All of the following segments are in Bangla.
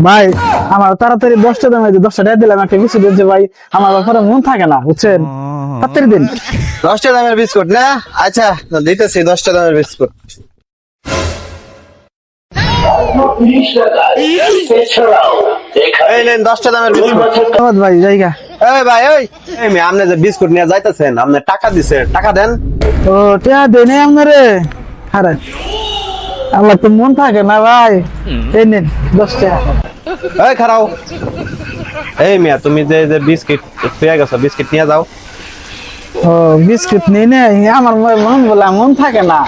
ভাই আমার তাড়াতাড়ি 10টা দামে 10টা টাকা দিলাম একটা বিস্কুট দিচ্ছে ভাই, আমার ব্যাপারে মন থাকে না বুঝছেন, তাড়াতাড়ি দিন। 10টা দামের বিস্কুট না? আচ্ছা দিতেছি 10টা দামের বিস্কুট। এই নেন 10টা দামের বিস্কুট। ধন্যবাদ ভাই, জায়গা। এই ভাই ওই এই মেয়ে, আপনি যে বিস্কুট নিয়ে যাইতেছেন, আপনি টাকা দিছেন, টাকা দেন। ও টিয়া দেন আপনারে, আরে আমার তো মন থাকে না ভাই, এই নিন 10টা। এই খারাও, এই মিয়া তুমি যে যে বিস্কিট পেয়ে গেছো, বিস্কিট নিয়ে যাও। ও বিস্কুট নেই না, আমার মন বলা মন থাকে না।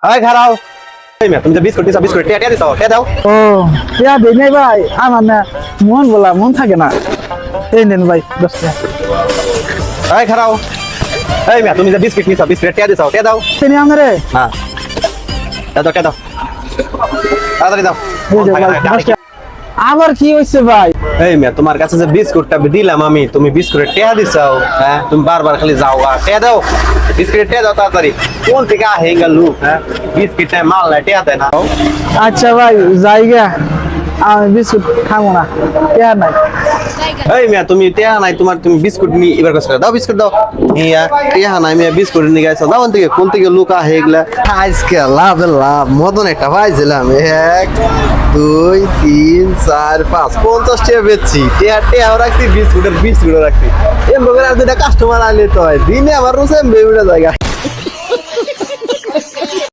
এই খারাও, এই মিয়া তুমি যে বিস্কুট দিছো, বিস্কুট টিয়া দিছো, টিয়া দাও। ও টিয়া দেই নাই ভাই, আমার না মন বলা মন থাকে না, এই নেন ভাই 10টা। এই খারাও, এই মিয়া তুমি যে বিস্কিট নিছো, বিস্কুট টিয়া দিছো, টিয়া দাও। তিনি আপনারে হ্যাঁ দাও, টিয়া দাও, তাড়াতাড়ি দাও। এই যে ভাই 10টা। আবার কি হইছে ভাই? এই মিয়া তোমার কাছে যে বিস্কুটটা দিলাম আমি, তুমি বিস্কুটের টিয়া দিছো, হ্যাঁ তুমি বারবার খালি যাও গা, টিয়া দাও, বিস্কুটের টিয়া দাও তাড়াতাড়ি। কোন থেকে আহে গেল লোক, হ্যাঁ বিস্কিটে মাল না টিয়া দেয় না। আচ্ছা ভাই জায়গা, আমি বিস্কুট খাবো না, টিয়া নাই। এই মিয়া তুমি টিয়া নাই তোমার, তুমি বিস্কুট নি এবার কাছে দাও, বিস্কুট দাও। ইয়া টিয়া নাই মিয়া, বিস্কুট নিয়ে গেছো, দাও থেকে কোন থেকে লোক আহে এগুলা। আজকে লাভ লাভ মদন একটা পাইছিলাম, 1 2 3 4 5 50 টাকা বেচছি, টিয়া টিয়াও রাখছি, বিস্কুটের বিস্কুটও রাখছি। এম বগের আর দুটা কাস্টমার আনলে তো হয়, দিনে আমার রোজে বেউড়া জায়গা।